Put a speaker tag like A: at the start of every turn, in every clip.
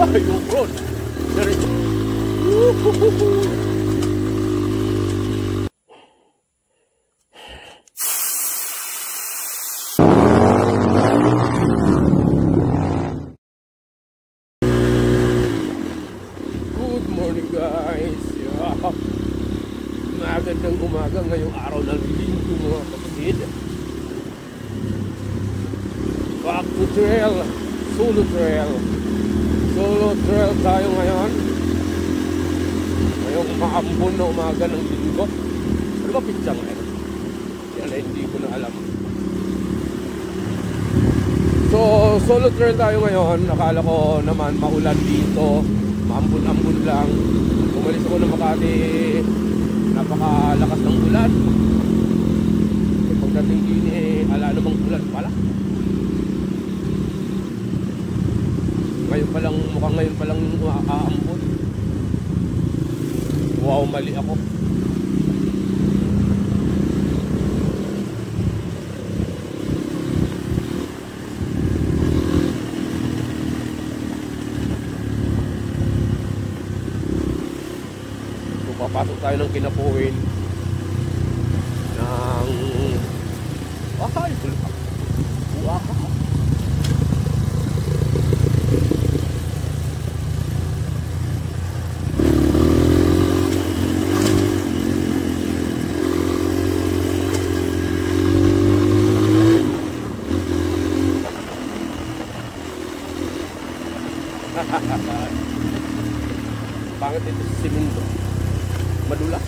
A: Yung road. Diretso. Good morning guys. Magandang umaga ngayong araw ng linggo mga kapatid. Back to trail. Solo trail. Solo trail tayo ngayon. Ngayong maambon na umaga ng linggo. Ano ba pizza ngayon? Yan ay hindi ko na alam. So solo trail tayo ngayon. Akala ko naman maulan dito. Maambon-ambon lang. Umalis ako ng Makati. Napakalakas ng ulan. E pagdating din ala namang ulan pala. Ngayon pa lang, mukhang ngayon pa lang aambon. Wow, mali ako. So, papasok tayo ng Kinapuin ng ay, bulak. Buwak ako. Pangit ito sa simento. Madulas.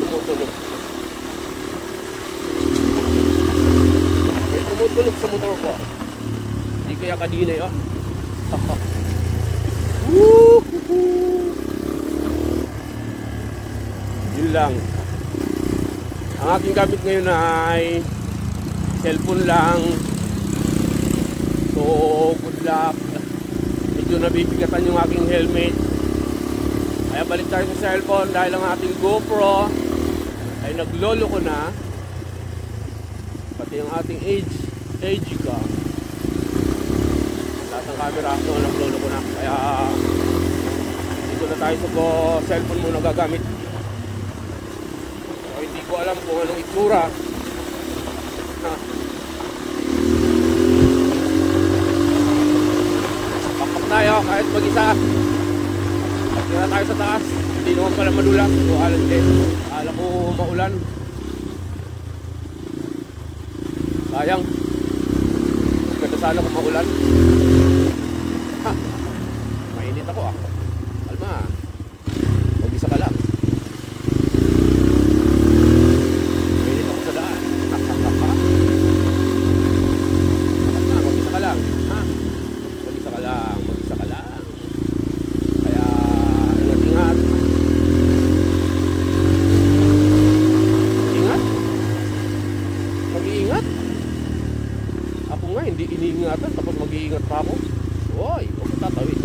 A: Tumutunog. May tumutunog sa motor ko. Hindi kaya kanina yun. Yun lang. Ang aking gamit ngayon ay cellphone lang. So good luck. Medyo nabibigatan yung aking helmet. Kaya balik tayo sa cellphone dahil ang ating GoPro ay naglolo ko na. Pati ang ating Agica. Ang camera ko naglolo ko na, kaya dito na tayo sa cellphone muna gagamit. So, hindi ko alam kung anong itsura. Papak tayo kahit mag-isa. At na tayo sa taas, hindi naman pala madulas. So alam ko maulan. Sayang, ganda sana kung maulan. Mainit ako ah. Alma, mag-isa ka lang. Mainit ako sa daan. Alma, mag-isa ka lang. Ha? Mag-isa ka lang. Mag-isa ka lang. Kaya, ingat-ingat. Ingat? Mag-iingat? Ako nga, hindi iniingatan. Tapos mag-iingat pa ako. Oy, huwag mo tatawid.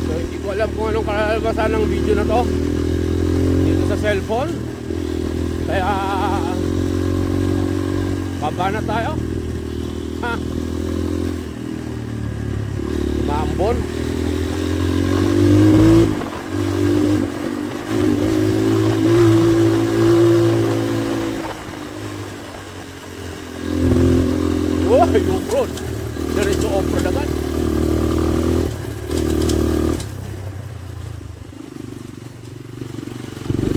A: So, hindi ko alam kung anong kalalabasan ng video na to dito sa cellphone. Kaya baba na tayo. Ha? Maambon. Yung road. Diretso off-road agad.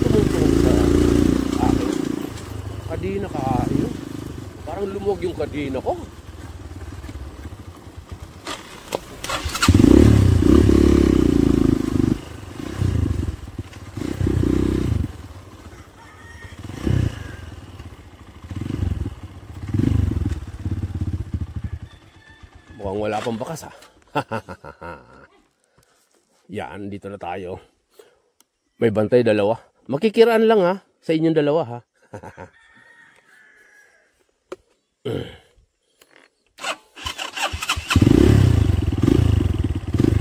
A: Tumutunog sa akin. Kadina ka yun. Parang lumuwag yung kadina ko. Mukhang wala pang bakas ha. Yan, dito na tayo. May bantay dalawa. Makikiraan lang ha. Sa inyong dalawa ha.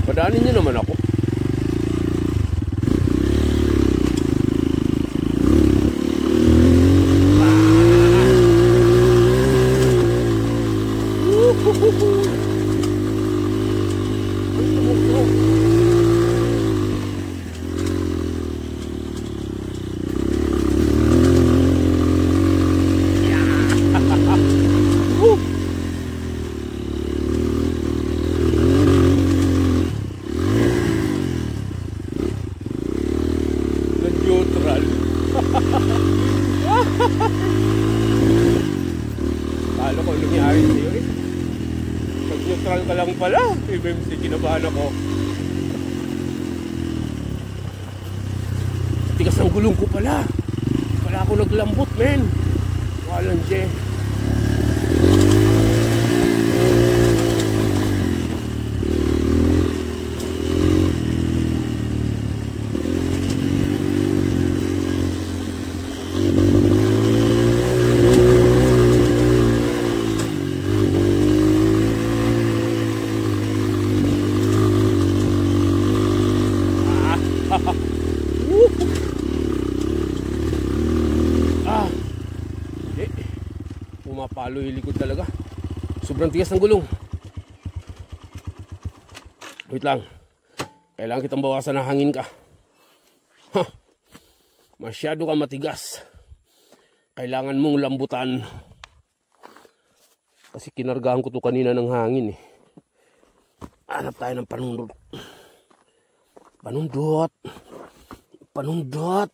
A: Padaanin nyo naman ako. Neutral. Kala ko nangyari sa'yo eh. Pag-neutral ka lang pala. MMC, kinabahan ako. Tigas ng gulong ko pala. Wala ako naglambot, men. Walang je. Pumapalo yung likod talaga. Sobrang tigas ng gulong. Wait lang. Kailangan kitang bawasan ng hangin ka. Masyado ka matigas. Kailangan mong lambutan. Kasi kinargahan ko to kanina ng hangin eh. Hanap tayo ng panundot. Panundot. Panundot.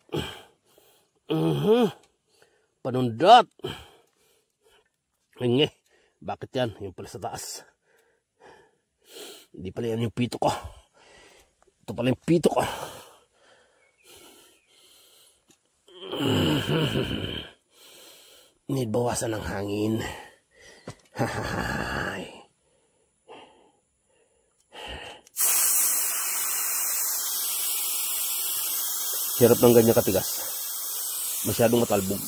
A: Panundot. Nge, bakit yan? Yung pala sa taas. Hindi pala yan yung pito ko. Ito pala yung pito ko. Need bawasan ng hangin. Hahahay. Hirap ng ganyan katigas. Masyadong matalbog.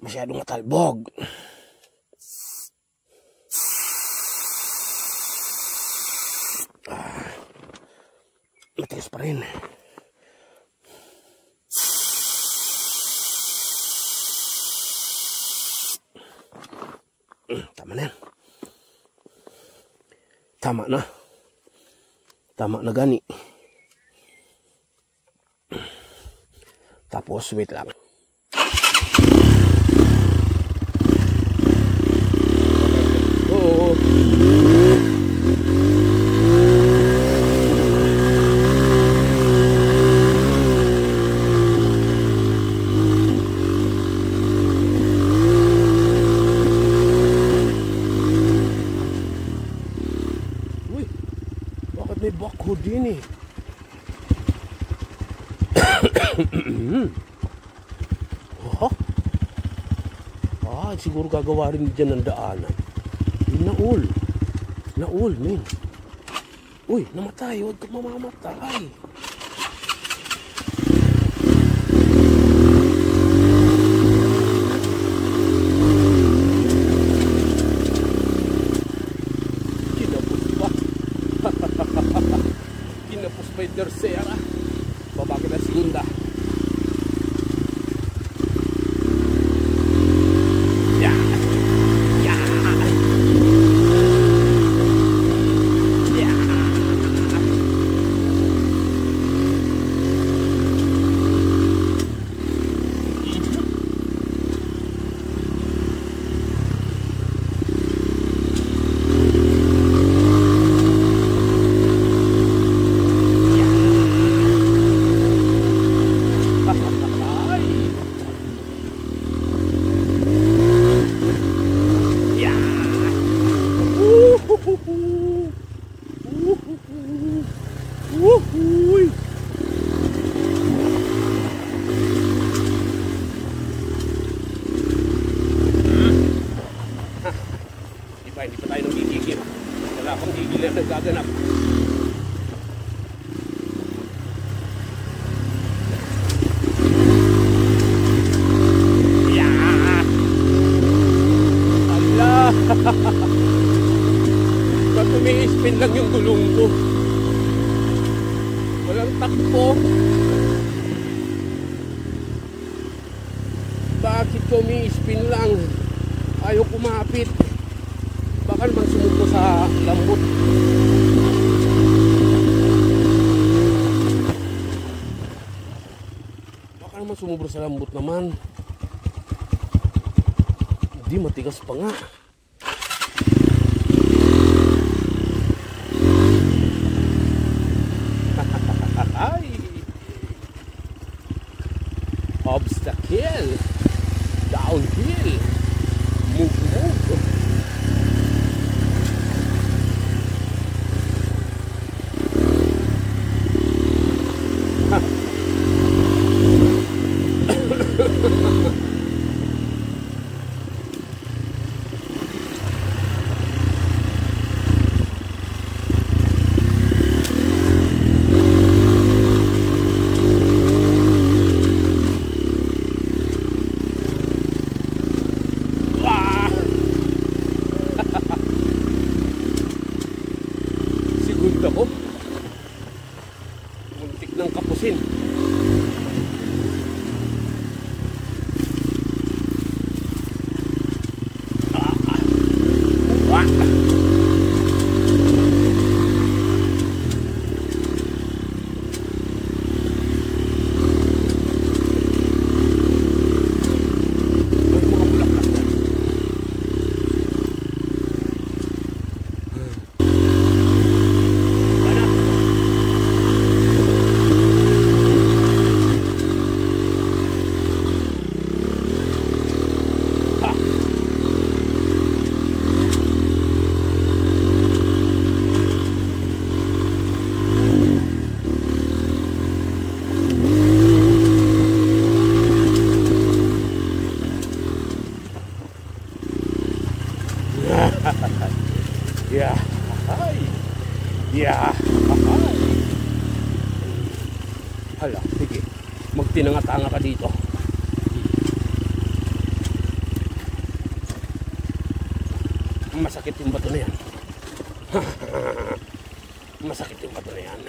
A: Masyadong matalbog. Matigas pa rin. Tama na yan. Tama na. Tama na gani. Tapos wait lang. Oo. Uy, bakit may backhoe din eh? Oh? Siguro gagawa rin dyan ng daanan. Naul. Naul, men. Uy, namatay. Huwag ka mamamatay. Kinapos pa. Kinapos pa yung tercera. Babaki na segunda. Hindi pa tayo nagigigil. Wala akong gigil na nagaganap. Ba't umi-spin lang yung gulong ko? Walang takbo. Bakit umi-spin lang? Ayaw kumapit. Baka naman sumuko sa lambot. Baka naman sumubro sa lambot naman. Hindi, matigas pa nga. Ay! Obstacle! Downhill! Move, move! Ako muntik ng kapusin. Yeah. Hi. Yeah. Hi. Hala, sige. Magtinanga-tanga ka dito. Masakit yung bato na yan. Masakit yung bato na yan.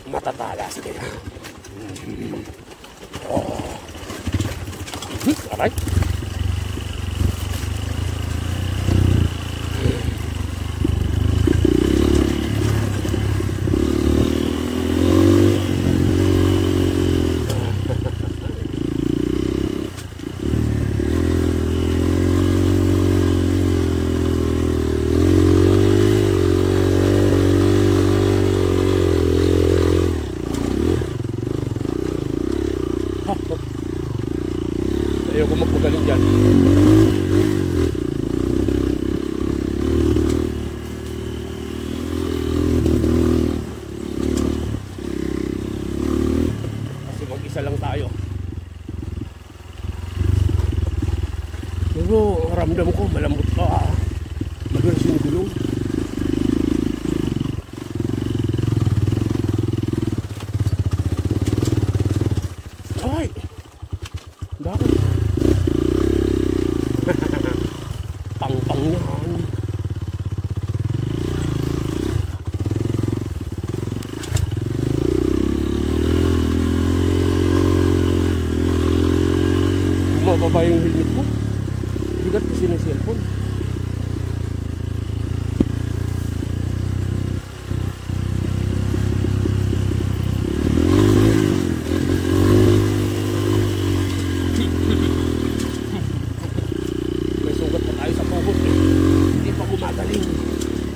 A: Matatalas kaya. Oh. Aray. Ayaw ko magpagaling dyan. Kasi mag-isa lang tayo. Pero ramdam ko malambot pa. Madulas yung gulong. Ay! Bakit? Pang-pang yan. Mababa yung helmet ko. Bigat kasi ng cellphone. Magaling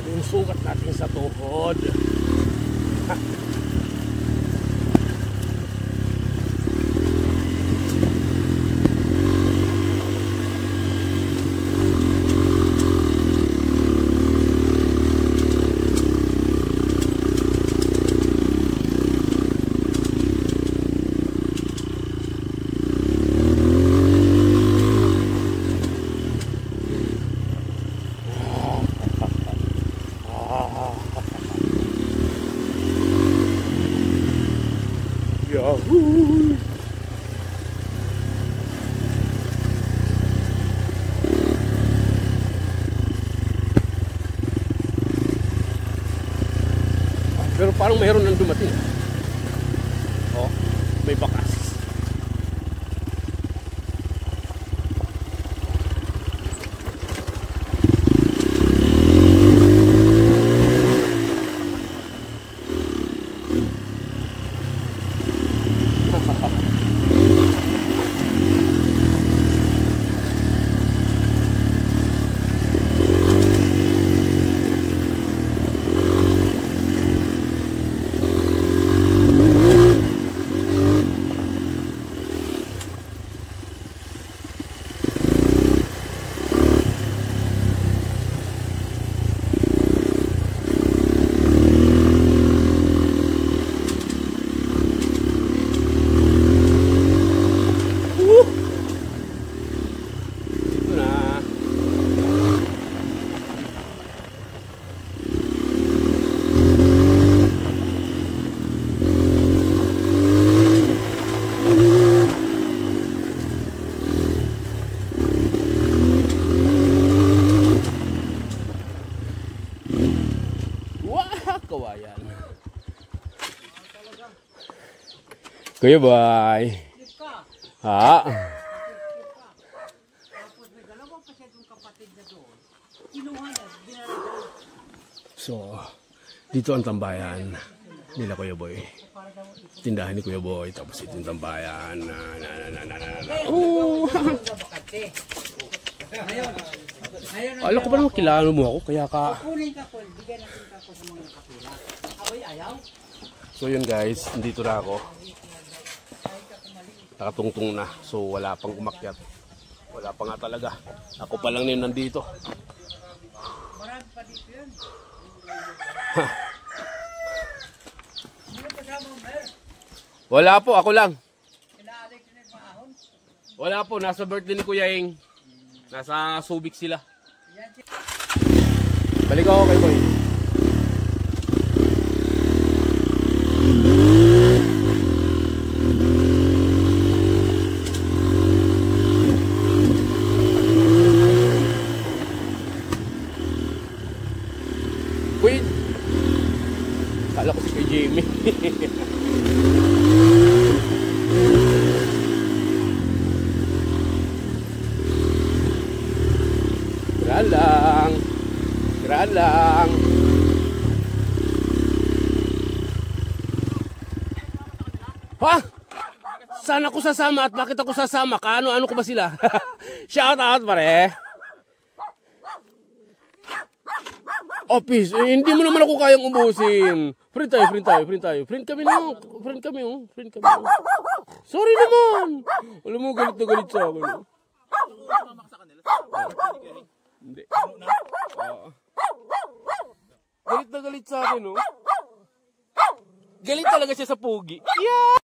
A: yung sugat natin sa tuhod. Pero parang mayroon nang dumating. Oh, may bakas. Kawayan. Kuya boy. Ha? So, dito ang tambayan nila Kuya Boy. Tindahan ni Kuya Boy, tapos ito yung tambayan. Alam ko ba naman kilala mo ako, kaya ka... So yun guys, dito na ako. Nakatungtong na, so wala pang umakyat. Wala pa nga talaga. Ako pa lang din nandito.
B: Marami pa dito yan.
A: Wala po, ako lang. Wala po, nasa birthday ni Kuya Ing. Nasa Subic sila. Balik ako kay Boy. Wait! Kala ko si kay Jamie. Graan lang. Ha? Saan ako sasama at bakit ako sasama? Kaano-ano ko ba sila? Shout out pare. Office, hindi mo naman ako kayang ubusin. Friend tayo. Friend kami. Sorry naman. Alam mo, galit na galit sa akin. Hindi. Galit na galit sa akin, oh. Galit talaga siya sa pugi. Yeah!